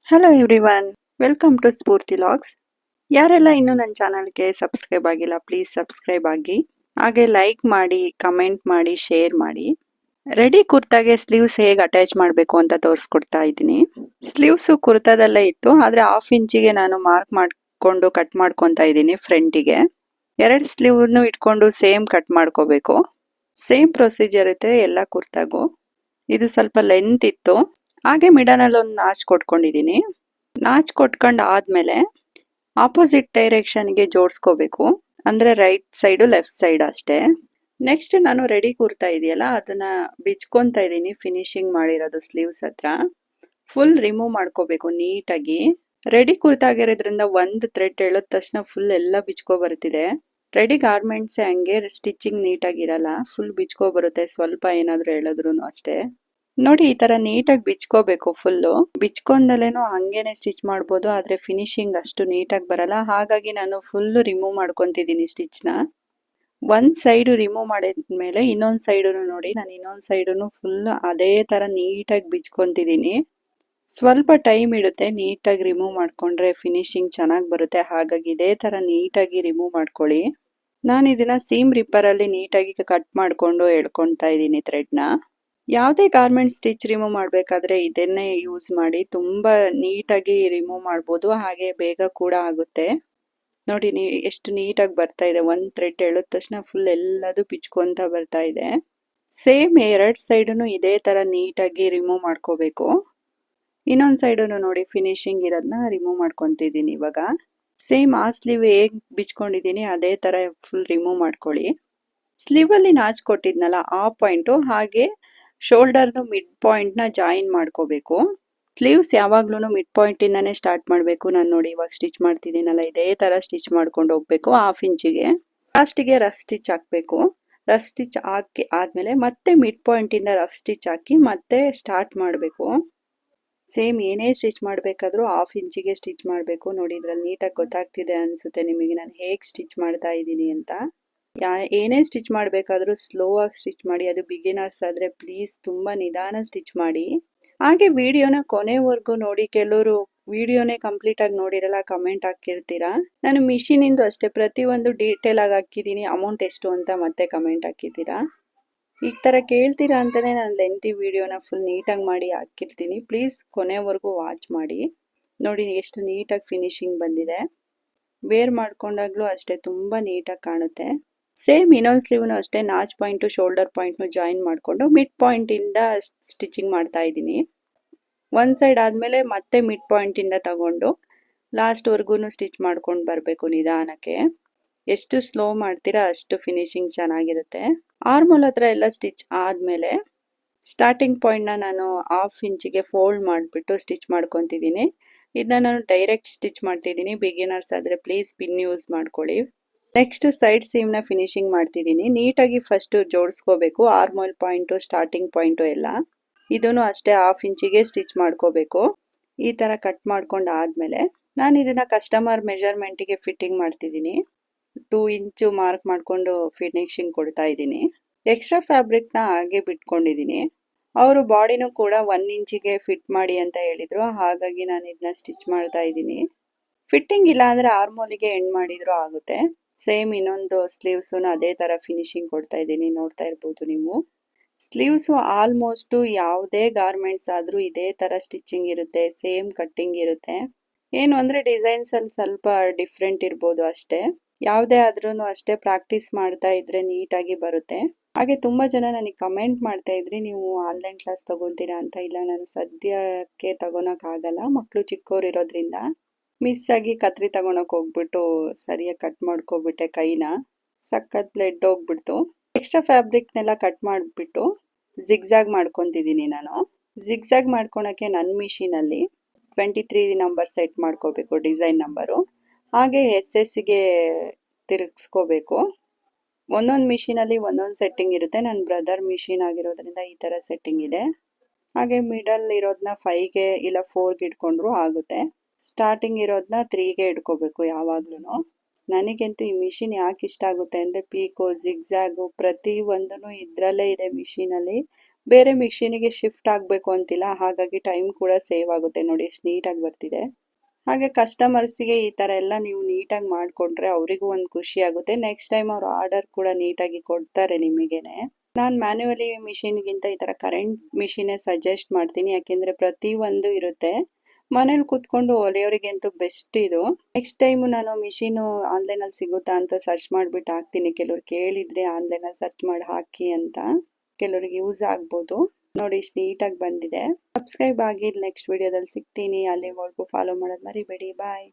Hello everyone, welcome to Spoorthi logs. ಯಾರೆಲ್ಲ ಇನ್ನೂ ನನ್ನ ಚಾನಲ್ಗೆ ಸಬ್ಸ್ಕ್ರೈಬ್ ಆಗಿಲ್ಲ, ಪ್ಲೀಸ್ ಸಬ್ಸ್ಕ್ರೈಬ್ ಆಗಿ. ಹಾಗೆ ಲೈಕ್ ಮಾಡಿ, ಕಮೆಂಟ್ ಮಾಡಿ, ಶೇರ್ ಮಾಡಿ. ರೆಡಿ ಕುರ್ತಾಗೆ ಸ್ಲೀವ್ಸ್ ಹೇಗೆ ಅಟ್ಯಾಚ್ ಮಾಡಬೇಕು ಅಂತ ತೋರಿಸ್ಕೊಡ್ತಾ ಇದ್ದೀನಿ. ಸ್ಲೀವ್ಸು ಕುರ್ತಾದಲ್ಲೇ ಇತ್ತು, ಆದರೆ 1/2 ಇಂಚಿಗೆ ನಾನು ಮಾರ್ಕ್ ಮಾಡಿಕೊಂಡು ಕಟ್ ಮಾಡ್ಕೊತಾ ಇದ್ದೀನಿ ಫ್ರಂಟಿಗೆ. 2 ಸ್ಲೀವ್ನು ಇಟ್ಕೊಂಡು ಸೇಮ್ ಕಟ್ ಮಾಡ್ಕೋಬೇಕು. ಸೇಮ್ ಪ್ರೊಸೀಜರ್ ಇರುತ್ತೆ ಎಲ್ಲ ಕುರ್ತಾಗೂ. ಇದು ಸ್ವಲ್ಪ ಲೆಂತ್ ಇತ್ತು, ಹಾಗೆ ಮಿಡನಲ್ಲಿ ಒಂದು ನಾಚ್ ಕೊಟ್ಕೊಂಡಿದ್ದೀನಿ. ನಾಚ್ ಕೊಟ್ಕೊಂಡು ಆದ್ಮೇಲೆ ಆಪೋಸಿಟ್ ಡೈರೆಕ್ಷನ್ಗೆ ಜೋಡಿಸ್ಕೋಬೇಕು, ಅಂದ್ರೆ ರೈಟ್ ಸೈಡು ಲೆಫ್ಟ್ ಸೈಡ್ ಅಷ್ಟೇ. ನೆಕ್ಸ್ಟ್ ನಾನು ರೆಡಿ ಕುರ್ತಾ ಇದೆಯಲ್ಲ ಅದನ್ನ ಬಿಚ್ಕೊಂತಾ ಇದ್ದೀನಿ. ಫಿನಿಶಿಂಗ್ ಮಾಡಿರೋದು ಸ್ಲೀವ್ಸ್ ಹತ್ರ ಫುಲ್ ರಿಮೂವ್ ಮಾಡ್ಕೋಬೇಕು ನೀಟಾಗಿ. ರೆಡಿ ಕುರ್ತಾ ಆಗಿರೋದ್ರಿಂದ ಒಂದು ಥ್ರೆಡ್ ಎಳೆದ ತಕ್ಷಣ ಫುಲ್ ಎಲ್ಲ ಬಿಚ್ಕೊ ಬರ್ತಿದೆ. ರೆಡಿ ಗಾರ್ಮೆಂಟ್ಸೇ ಹಂಗೆ, ಸ್ಟಿಚಿಂಗ್ ನೀಟಾಗಿರಲ್ಲ, ಫುಲ್ ಬಿಚ್ಕೊ ಬರುತ್ತೆ ಸ್ವಲ್ಪ ಏನಾದ್ರು ಎಳೆದ್ರು ಅಷ್ಟೇ. ನೋಡಿ, ಈ ತರ ನೀಟಾಗಿ ಬಿಚ್ಕೋಬೇಕು. ಫುಲ್ಲು ಬಿಚ್ಕೊಂಡಲೇನೋ ಹಂಗೇನೆ ಸ್ಟಿಚ್ ಮಾಡ್ಬೋದು, ಆದ್ರೆ ಫಿನಿಶಿಂಗ್ ಅಷ್ಟು ನೀಟಾಗಿ ಬರಲ್ಲ. ಹಾಗಾಗಿ ನಾನು ಫುಲ್ ರಿಮೂವ್ ಮಾಡ್ಕೊತಿದ್ದೀನಿ ಸ್ಟಿಚ್ನ. ಒಂದ್ ಸೈಡ್ ರಿಮೂವ್ ಮಾಡಿದ್ಮೇಲೆ ಇನ್ನೊಂದ್ ಸೈಡು ನೋಡಿ, ನಾನು ಇನ್ನೊಂದ್ ಸೈಡುನು ಫುಲ್ ಅದೇ ತರ ನೀಟಾಗಿ ಬಿಚ್ಕೊಂತಿದ್ದೀನಿ. ಸ್ವಲ್ಪ ಟೈಮ್ ಇಡುತ್ತೆ, ನೀಟಾಗಿ ರಿಮೂವ್ ಮಾಡ್ಕೊಂಡ್ರೆ ಫಿನಿಶಿಂಗ್ ಚೆನ್ನಾಗಿ ಬರುತ್ತೆ. ಹಾಗಾಗಿ ಇದೇ ತರ ನೀಟಾಗಿ ರಿಮೂವ್ ಮಾಡ್ಕೊಳ್ಳಿ. ನಾನು ಇದನ್ನ ಸೀಮ್ ರಿಪ್ಪರ್ ಅಲ್ಲಿ ನೀಟಾಗಿ ಕಟ್ ಮಾಡ್ಕೊಂಡು ಎಳ್ಕೊತಾ ಇದ್ದೀನಿ ಥ್ರೆಡ್ನ. ಯಾವುದೇ ಗಾರ್ಮೆಂಟ್ ಸ್ಟಿಚ್ ರಿಮೂವ್ ಮಾಡಬೇಕಾದ್ರೆ ಇದನ್ನೇ ಯೂಸ್ ಮಾಡಿ, ತುಂಬಾ ನೀಟಾಗಿ ರಿಮೂವ್ ಮಾಡ್ಬೋದು, ಹಾಗೆ ಬೇಗ ಕೂಡ ಆಗುತ್ತೆ. ನೋಡಿ ಎಷ್ಟು ನೀಟಾಗಿ ಬರ್ತಾ ಇದೆ. ಒಂದು ಥ್ರೆಡ್ ಎಳೆದ ತಕ್ಷಣ ಫುಲ್ ಎಲ್ಲದು ಬಿಚ್ಕೊಂತ ಬರ್ತಾ ಇದೆ. ಸೇಮ್ 2 ಸೈಡನ್ನು ಇದೇ ತರ ನೀಟಾಗಿ ರಿಮೂವ್ ಮಾಡ್ಕೋಬೇಕು. ಇನ್ನೊಂದು ಸೈಡನ್ನು ನೋಡಿ ಫಿನಿಶಿಂಗ್ ಇರೋದನ್ನ ರಿಮೂವ್ ಮಾಡ್ಕೊತಿದ್ದೀನಿ ಇವಾಗ. ಸೇಮ್ ಆ ಸ್ಲೀವ್ ಹೇಗೆ ಬಿಚ್ಕೊಂಡಿದ್ದೀನಿ ಅದೇ ತರ ಫುಲ್ ರಿಮೂವ್ ಮಾಡ್ಕೊಳ್ಳಿ. ಸ್ಲೀವ್ ಅಲ್ಲಿ ನಾಚ್ ಕೊಟ್ಟಿದ್ನಲ್ಲ ಆ ಪಾಯಿಂಟು, ಹಾಗೆ ಶೋಲ್ಡರ್ದು ಮಿಡ್ ಪಾಯಿಂಟ್ನ ಜಾಯಿನ್ ಮಾಡ್ಕೋಬೇಕು. ಸ್ಲೀವ್ಸ್ ಯಾವಾಗ್ಲೂ ಮಿಡ್ ಪಾಯಿಂಟ್ ಇಂದಾನೆ ಸ್ಟಾರ್ಟ್ ಮಾಡಬೇಕು. ನಾನು ನೋಡಿ ಇವಾಗ ಸ್ಟಿಚ್ ಮಾಡ್ತಿದ್ದೀನಲ್ಲ, ಇದೇ ತರ ಸ್ಟಿಚ್ ಮಾಡ್ಕೊಂಡು ಹೋಗ್ಬೇಕು. 1/2 ಇಂಚಿಗೆ ಲಾಸ್ಟಿಗೆ ರಫ್ ಸ್ಟಿಚ್ ಹಾಕ್ಬೇಕು. ರಫ್ ಸ್ಟಿಚ್ ಹಾಕಿ ಆದ್ಮೇಲೆ ಮತ್ತೆ ಮಿಡ್ ಪಾಯಿಂಟ್ ಇಂದ ರಫ್ ಸ್ಟಿಚ್ ಹಾಕಿ ಮತ್ತೆ ಸ್ಟಾರ್ಟ್ ಮಾಡಬೇಕು. ಸೇಮ್ ಏನೇ ಸ್ಟಿಚ್ ಮಾಡಬೇಕಾದ್ರೂ 1/2 ಇಂಚಿಗೆ ಸ್ಟಿಚ್ ಮಾಡಬೇಕು. ನೋಡಿ ಇದ್ರಲ್ಲಿ ನೀಟಾಗಿ ಗೊತ್ತಾಗ್ತಿದೆ ಅನ್ಸುತ್ತೆ ನಿಮಗೆ ನಾನು ಹೇಗೆ ಸ್ಟಿಚ್ ಮಾಡ್ತಾ ಇದ್ದೀನಿ ಅಂತ. ಏನೇ ಸ್ಟಿಚ್ ಮಾಡಬೇಕಾದ್ರೂ ಸ್ಲೋ ಆಗಿ ಸ್ಟಿಚ್ ಮಾಡಿ. ಅದು ಬಿಗಿನರ್ಸ್ ಆದ್ರೆ ಪ್ಲೀಸ್ ತುಂಬಾ ನಿಧಾನ ಸ್ಟಿಚ್ ಮಾಡಿ. ಹಾಗೆ ವಿಡಿಯೋನ ಕೊನೆವರೆಗೂ ನೋಡಿ. ಕೆಲವರು ವಿಡಿಯೋನೇ ಕಂಪ್ಲೀಟ್ ಆಗಿ ನೋಡಿರಲ್ಲ, ಕಮೆಂಟ್ ಹಾಕಿರ್ತೀರಾ. ನಾನು ಮಿಷಿನಿಂದು ಅಷ್ಟೇ ಪ್ರತಿಯೊಂದು ಡೀಟೇಲ್ ಆಗಿ ಹಾಕಿದ್ದೀನಿ. ಅಮೌಂಟ್ ಎಷ್ಟು ಅಂತ ಮತ್ತೆ ಕಮೆಂಟ್ ಹಾಕಿದ್ದೀರಾ. ಈ ತರ ಕೇಳ್ತೀರಾ ಅಂತಾನೆ ನಾನು ಲೆಂತಿ ವಿಡಿಯೋನ ಫುಲ್ ನೀಟಾಗಿ ಮಾಡಿ ಹಾಕಿರ್ತೀನಿ. ಪ್ಲೀಸ್ ಕೊನೆವರೆಗೂ ವಾಚ್ ಮಾಡಿ. ನೋಡಿ ಎಷ್ಟು ನೀಟಾಗಿ ಫಿನಿಶಿಂಗ್ ಬಂದಿದೆ. ವೇರ್ ಮಾಡ್ಕೊಂಡಾಗ್ಲೂ ಅಷ್ಟೇ ತುಂಬಾ ನೀಟಾಗಿ ಕಾಣುತ್ತೆ. ಸೇಮ್ ಇನ್ನೊಂದು ಸ್ಲೀವ್ನು ಅಷ್ಟೇ ನಾಚ್ ಪಾಯಿಂಟು ಶೋಲ್ಡರ್ ಪಾಯಿಂಟ್ನು ಜಾಯಿನ್ ಮಾಡಿಕೊಂಡು ಮಿಡ್ ಪಾಯಿಂಟ್ ಇಂದ ಸ್ಟಿಚಿಂಗ್ ಮಾಡ್ತಾ ಇದ್ದೀನಿ. ಒಂದ್ ಸೈಡ್ ಆದ್ಮೇಲೆ ಮತ್ತೆ ಮಿಡ್ ಪಾಯಿಂಟ್ ಇಂದ ತಗೊಂಡು ಲಾಸ್ಟ್ ವರ್ಗು ಸ್ಟಿಚ್ ಮಾಡ್ಕೊಂಡು ಬರಬೇಕು ನಿಧಾನಕ್ಕೆ. ಎಷ್ಟು ಸ್ಲೋ ಮಾಡ್ತೀರಾ ಅಷ್ಟು ಫಿನಿಶಿಂಗ್ ಚೆನ್ನಾಗಿರುತ್ತೆ. ಆರ್ಮೋಲ್ ಹತ್ರ ಎಲ್ಲ ಸ್ಟಿಚ್ ಆದ್ಮೇಲೆ ಸ್ಟಾರ್ಟಿಂಗ್ ಪಾಯಿಂಟ್ನ ನಾನು 1/2 ಇಂಚಿಗೆ ಫೋಲ್ಡ್ ಮಾಡಿಬಿಟ್ಟು ಸ್ಟಿಚ್ ಮಾಡ್ಕೊತಿದ್ದೀನಿ. ಇದನ್ನ ನಾನು ಡೈರೆಕ್ಟ್ ಸ್ಟಿಚ್ ಮಾಡ್ತಿದ್ದೀನಿ. ಬಿಗಿನರ್ಸ್ ಆದರೆ ಪ್ಲೀಸ್ ಪಿನ್ ಯೂಸ್ ಮಾಡ್ಕೊಳ್ಳಿ. ನೆಕ್ಸ್ಟ್ ಸೈಡ್ ಸೀಮ್ನ ಫಿನಿಶಿಂಗ್ ಮಾಡ್ತಿದ್ದೀನಿ. ನೀಟಾಗಿ ಫಸ್ಟ್ ಜೋಡಿಸ್ಕೋಬೇಕು. ಆರ್ಮೋಲ್ ಪಾಯಿಂಟು ಸ್ಟಾರ್ಟಿಂಗ್ ಪಾಯಿಂಟು ಎಲ್ಲ ಇದನ್ನು ಅಷ್ಟೇ 1/2 ಇಂಚಿಗೆ ಸ್ಟಿಚ್ ಮಾಡ್ಕೋಬೇಕು. ಈ ಥರ ಕಟ್ ಮಾಡ್ಕೊಂಡು ಆದಮೇಲೆ ನಾನು ಇದನ್ನು ಕಸ್ಟಮರ್ ಮೆಜರ್ಮೆಂಟಿಗೆ ಫಿಟ್ಟಿಂಗ್ ಮಾಡ್ತಿದ್ದೀನಿ. 2 ಇಂಚು ಮಾರ್ಕ್ ಮಾಡಿಕೊಂಡು ಫಿನಿಶಿಂಗ್ ಕೊಡ್ತಾ ಇದ್ದೀನಿ. ಎಕ್ಸ್ಟ್ರಾ ಫ್ಯಾಬ್ರಿಕ್ನ ಹಾಗೆ ಬಿಟ್ಕೊಂಡಿದ್ದೀನಿ. ಅವರು ಬಾಡಿನೂ ಕೂಡ 1 ಇಂಚಿಗೆ ಫಿಟ್ ಮಾಡಿ ಅಂತ ಹೇಳಿದರು, ಹಾಗಾಗಿ ನಾನು ಇದನ್ನ ಸ್ಟಿಚ್ ಮಾಡ್ತಾ ಇದ್ದೀನಿ. ಫಿಟ್ಟಿಂಗ್ ಇಲ್ಲ ಅಂದರೆ ಆರ್ಮೋಲಿಗೆ ಎಂಡ್ ಮಾಡಿದರೂ ಆಗುತ್ತೆ. ಸೇಮ್ ಇನ್ನೊಂದು ಸ್ಲೀವ್ಸು ಅದೇ ಥರ ಫಿನಿಶಿಂಗ್ ಕೊಡ್ತಾ ಇದ್ದೀನಿ, ನೋಡ್ತಾ ಇರ್ಬೋದು ನೀವು. ಸ್ಲೀವ್ಸು ಆಲ್ಮೋಸ್ಟು ಯಾವುದೇ ಗಾರ್ಮೆಂಟ್ಸ್ ಆದರೂ ಇದೇ ಥರ ಸ್ಟಿಚಿಂಗ್ ಇರುತ್ತೆ, ಸೇಮ್ ಕಟ್ಟಿಂಗ್ ಇರುತ್ತೆ. ಏನು ಅಂದರೆ ಡಿಸೈನ್ಸಲ್ಲಿ ಸ್ವಲ್ಪ ಡಿಫ್ರೆಂಟ್ ಇರ್ಬೋದು ಅಷ್ಟೇ. ಯಾವುದೇ ಆದ್ರೂ ಅಷ್ಟೇ ಪ್ರಾಕ್ಟೀಸ್ ಮಾಡ್ತಾ ಇದ್ರೆ ನೀಟಾಗಿ ಬರುತ್ತೆ. ಹಾಗೆ ತುಂಬ ಜನ ನನಗೆ ಕಮೆಂಟ್ ಮಾಡ್ತಾ ಇದ್ರಿ, ನೀವು ಆನ್ಲೈನ್ ಕ್ಲಾಸ್ ತಗೊತೀರಾ ಅಂತ. ಇಲ್ಲ, ನಾನು ಸದ್ಯಕ್ಕೆ ತಗೊಳಕ್ಕಾಗಲ್ಲ, ಮಕ್ಕಳು ಚಿಕ್ಕವ್ರು ಇರೋದ್ರಿಂದ. ಮಿಸ್ ಆಗಿ ಕತ್ರಿ ತಗೊಳಕ್ ಹೋಗ್ಬಿಟ್ಟು ಸರಿಯಾಗಿ ಕಟ್ ಮಾಡ್ಕೊಬಿಟ್ಟೆ ಕೈನ, ಸಖತ್ ಬ್ಲಡ್ ಹೋಗ್ಬಿಡ್ತು. ಎಕ್ಸ್ಟ್ರಾ ಫ್ಯಾಬ್ರಿಕ್ನೆಲ್ಲ ಕಟ್ ಮಾಡಿಬಿಟ್ಟು ಜಿಗ್ಜಾಗ್ ಮಾಡ್ಕೊತಿದ್ದೀನಿ ನಾನು. ಜಿಗ್ಜಾಗ್ ಮಾಡ್ಕೊಳಕ್ಕೆ ನನ್ನ ಮಿಷಿನಲ್ಲಿ 23 ನಂಬರ್ ಸೆಟ್ ಮಾಡ್ಕೋಬೇಕು, ಡಿಸೈನ್ ನಂಬರು. ಹಾಗೆ ಎಸ್ಗೆ ತಿರುಗಿಸ್ಕೋಬೇಕು. ಒಂದೊಂದು ಮಿಷಿನಲ್ಲಿ ಒಂದೊಂದು ಸೆಟ್ಟಿಂಗ್ ಇರುತ್ತೆ. ನನ್ನ ಬ್ರದರ್ ಮಿಷಿನ್ ಆಗಿರೋದ್ರಿಂದ ಈ ಥರ ಸೆಟ್ಟಿಂಗ್ ಇದೆ. ಹಾಗೆ ಮಿಡಲ್ ಇರೋದನ್ನ 5ಗೆ ಇಲ್ಲ 4ಗೆ ಇಟ್ಕೊಂಡ್ರೂ ಆಗುತ್ತೆ. ಸ್ಟಾರ್ಟಿಂಗ್ ಇರೋದನ್ನ 3ಗೆ ಇಟ್ಕೋಬೇಕು ಯಾವಾಗ್ಲೂ. ನನಗಂತೂ ಈ ಮಿಷಿನ್ ಯಾಕೆ ಇಷ್ಟ ಆಗುತ್ತೆ ಅಂದರೆ ಪೀಕೋ ಜಿಗ್ಜಾಗು ಪ್ರತಿಯೊಂದೂ ಇದರಲ್ಲೇ ಇದೆ ಮಿಷಿನಲ್ಲಿ. ಬೇರೆ ಮಿಷಿನಿಗೆ ಶಿಫ್ಟ್ ಆಗಬೇಕು ಅಂತಿಲ್ಲ, ಹಾಗಾಗಿ ಟೈಮ್ ಕೂಡ ಸೇವ್ ಆಗುತ್ತೆ. ನೋಡಿ ಎಷ್ಟು ನೀಟಾಗಿ ಬರ್ತಿದೆ. ಹಾಗೆ ಕಸ್ಟಮರ್ಸಿಗೆ ಈ ಥರ ಎಲ್ಲ ನೀವು ನೀಟಾಗಿ ಮಾಡಿಕೊಟ್ರೆ ಅವರಿಗೂ ಒಂದು ಖುಷಿ ಆಗುತ್ತೆ. ನೆಕ್ಸ್ಟ್ ಟೈಮ್ ಅವ್ರು ಆರ್ಡರ್ ಕೂಡ ನೀಟಾಗಿ ಕೊಡ್ತಾರೆ ನಿಮಗೇನೆ. ನಾನು ಮ್ಯಾನ್ಯುವಲಿ ಮಿಷಿನ್ಗಿಂತ ಈ ಥರ ಕರೆಂಟ್ ಮಿಷಿನೇ ಸಜೆಸ್ಟ್ ಮಾಡ್ತೀನಿ, ಯಾಕೆಂದರೆ ಪ್ರತಿಯೊಂದು ಇರುತ್ತೆ. ಮನೇಲಿ ಕೂತ್ಕೊಂಡು ಹೊಲಿಯೋರಿಗಂತೂ ಬೆಸ್ಟ್ ಇದು. ನೆಕ್ಸ್ಟ್ ಟೈಮ್ ನಾನು ಮಿಷಿನು ಆನ್ಲೈನಲ್ಲಿ ಸಿಗುತ್ತಾ ಅಂತ ಸರ್ಚ್ ಮಾಡಿಬಿಟ್ಟು ಹಾಕ್ತೀನಿ. ಕೆಲವ್ರು ಕೇಳಿದರೆ ಆನ್ಲೈನಲ್ಲಿ ಸರ್ಚ್ ಮಾಡಿ ಹಾಕಿ ಅಂತ, ಕೆಲವ್ರಿಗೆ ಯೂಸ್ ಆಗ್ಬೋದು. ನೋಡಿ ಇಷ್ಟು ನೀಟಾಗಿ ಬಂದಿದೆ. ಸಬ್ಸ್ಕ್ರೈಬ್ ಆಗಿ ನೆಕ್ಸ್ಟ್ ವಿಡಿಯೋದಲ್ಲಿ ಸಿಗ್ತೀನಿ. ಅಲ್ಲಿವರೆಗೂ ಫಾಲೋ ಮಾಡೋದು ಮರಿಬೇಡಿ. ಬಾಯ್.